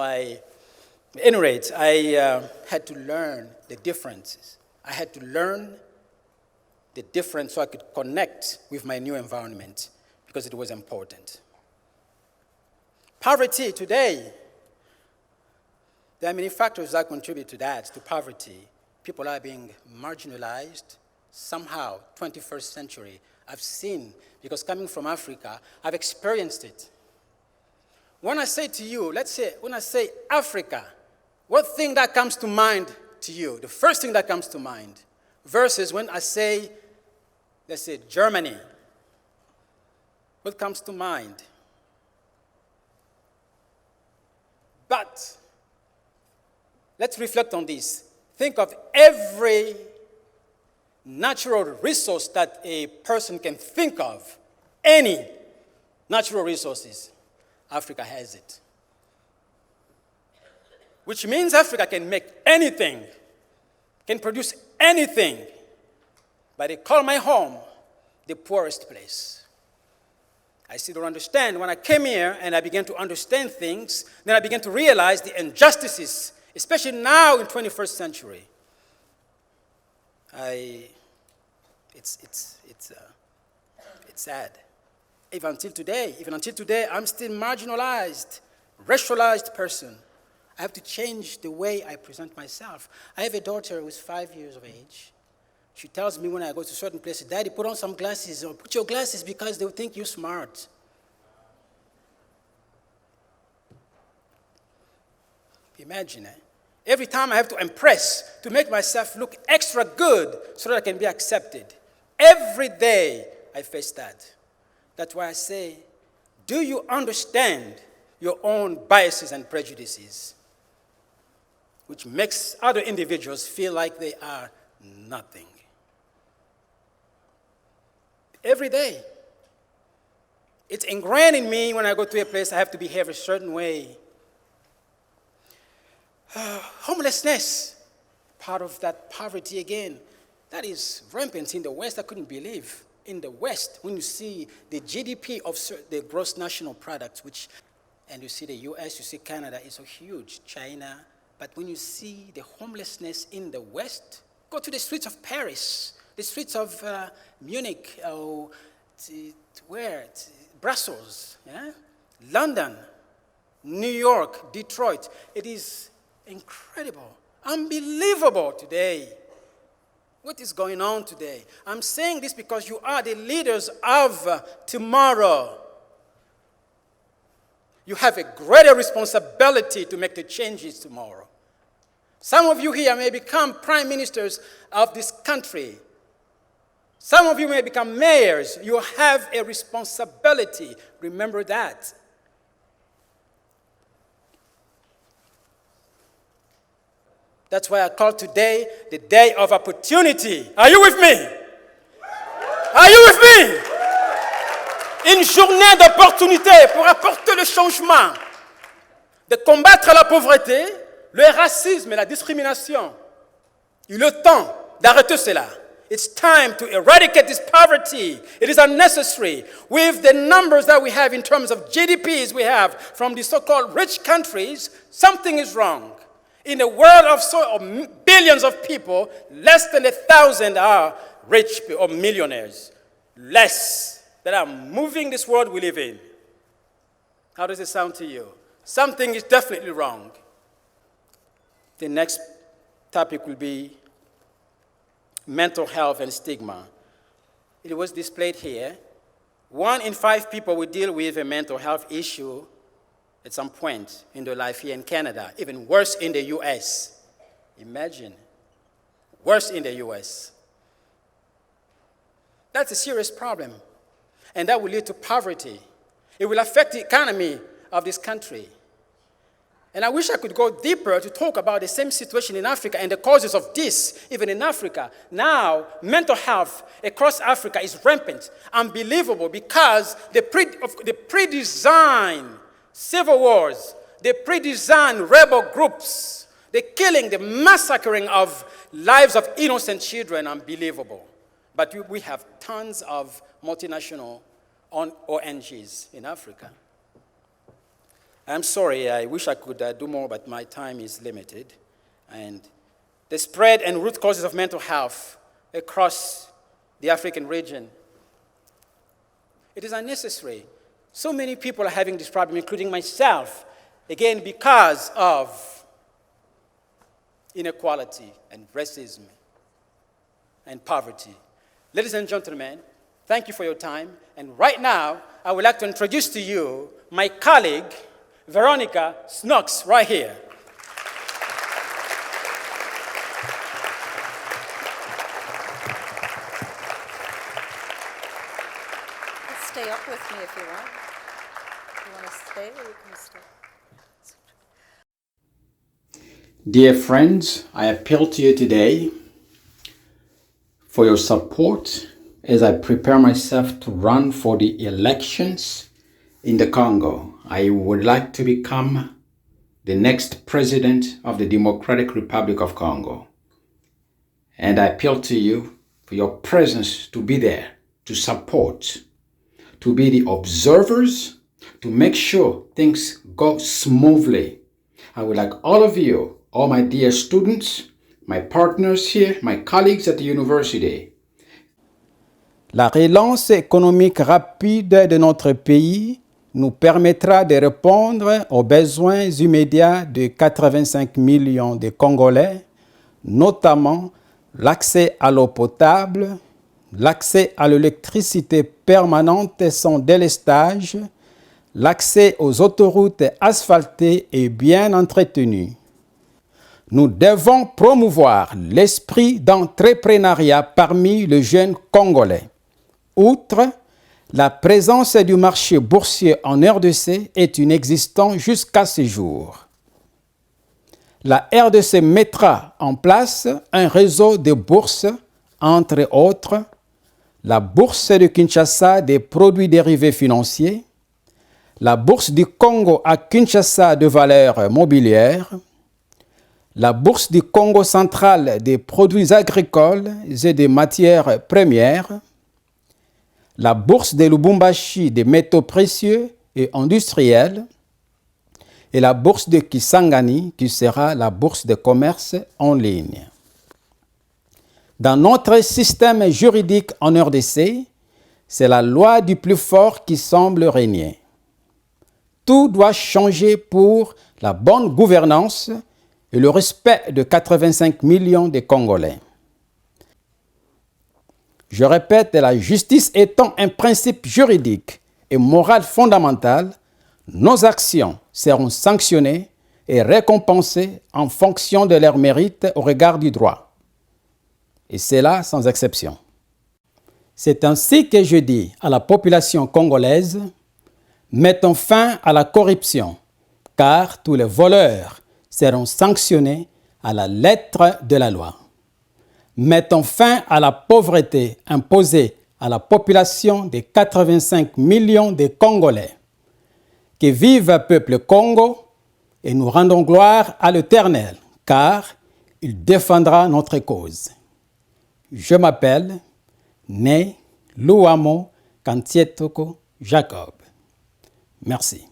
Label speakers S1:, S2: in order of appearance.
S1: at any rate, I had to learn the differences. I had to learn the difference so I could connect with my new environment because it was important. Poverty today, there are many factors that contribute to that, to poverty. People are being marginalized somehow, 21st century. I've seen, because coming from Africa, I've experienced it. When I say to you, when I say Africa, what thing that comes to mind to you? The first thing that comes to mind, versus when I say, let's say Germany, what comes to mind? But let's reflect on this. Think of every natural resource that a person can think of. Any natural resources, Africa has it. Which means Africa can make anything, can produce anything. But they call my home the poorest place. I still don't understand. When I came here and I began to understand things, then I began to realize the injustices, especially now in 21st century. It's sad. Even until today, I'm still marginalized, racialized person. I have to change the way I present myself. I have a daughter who's 5 years of age. She tells me when I go to certain places, Daddy, put on some glasses, or put your glasses because they'll think you're smart. Imagine, every time I have to impress, to make myself look extra good so that I can be accepted. Every day I face that. That's why I say, do you understand your own biases and prejudices? Which makes other individuals feel like they are nothing. Every day. It's ingrained in me when I go to a place, I have to behave a certain way. Homelessness, part of that poverty again. That is rampant in the West. I couldn't believe. In the West, when you see the GDP of the gross national product, and you see the US, you see Canada, it's so huge, China. But when you see the homelessness in the West, go to the streets of Paris, the streets of Munich, Brussels, yeah? London, New York, Detroit. It is incredible, unbelievable today. What is going on today? I'm saying this because you are the leaders of tomorrow. You have a greater responsibility to make the changes tomorrow. Some of you here may become prime ministers of this country. Some of you may become mayors. You have a responsibility. Remember that. That's why I call today the day of opportunity. Are you with me? Are you with me? Une journée d'opportunité pour apporter le changement, de combattre la pauvreté, le racisme et la discrimination. Il est temps d'arrêter cela. It's time to eradicate this poverty. It is unnecessary. With the numbers that we have in terms of GDPs we have from the so-called rich countries, something is wrong. In a world of billions of people, less than 1,000 are rich or millionaires. Less that are moving this world we live in. How does it sound to you? Something is definitely wrong. The next topic will be mental health and stigma. It was displayed here. 1 in 5 people will deal with a mental health issue at some point in their life here in Canada, even worse in the US. Imagine, worse in the US. That's a serious problem, and that will lead to poverty. It will affect the economy of this country. And I wish I could go deeper to talk about the same situation in Africa and the causes of this, even in Africa. Now, mental health across Africa is rampant, unbelievable, because the pre-designed civil wars, the pre-designed rebel groups, the killing, the massacring of lives of innocent children, unbelievable. But we have tons of multinational ONGs in Africa. I'm sorry, I wish I could do more, but my time is limited. And the spread and root causes of mental health across the African region, it is unnecessary. So many people are having this problem, including myself, again, because of inequality and racism and poverty. Ladies and gentlemen, thank you for your time. And right now, I would like to introduce to you my colleague, Veronica Snox, right here.
S2: Stay up with me if you want. You want to stay or you can stay?
S3: Dear friends, I appeal to you today for your support as I prepare myself to run for the elections in the Congo. I would like to become the next president of the Democratic Republic of Congo. And I appeal to you for your presence to be there, to support, to be the observers, to make sure things go smoothly. I would like all of you, all my dear students, my partners here, my colleagues at the university.
S4: La relance économique rapide de notre pays nous permettra de répondre aux besoins immédiats de 85 millions de Congolais, notamment l'accès à l'eau potable, l'accès à l'électricité permanente et sans délestage, l'accès aux autoroutes asphaltées et bien entretenues. Nous devons promouvoir l'esprit d'entrepreneuriat parmi les jeunes Congolais. Outre, la présence du marché boursier en RDC est inexistante jusqu'à ce jour. La RDC mettra en place un réseau de bourses, entre autres, la bourse de Kinshasa des produits dérivés financiers, la bourse du Congo à Kinshasa de valeurs mobilières, la bourse du Congo central des produits agricoles et des matières premières, la bourse de Lubumbashi des métaux précieux et industriels, et la bourse de Kisangani qui sera la bourse de commerce en ligne. Dans notre système juridique en RDC, c'est la loi du plus fort qui semble régner. Tout doit changer pour la bonne gouvernance et le respect de 85 millions de Congolais. Je répète, la justice étant un principe juridique et moral fondamental, nos actions seront sanctionnées et récompensées en fonction de leur mérite au regard du droit. Et c'est là sans exception. C'est ainsi que je dis à la population congolaise, mettons fin à la corruption, car tous les voleurs seront sanctionnés à la lettre de la loi. Mettons fin à la pauvreté imposée à la population de 85 millions de Congolais. Que vive peuple Congo et nous rendons gloire à l'Éternel, car il défendra notre cause. Je m'appelle Luwamo Kantietoko Jacob. Merci.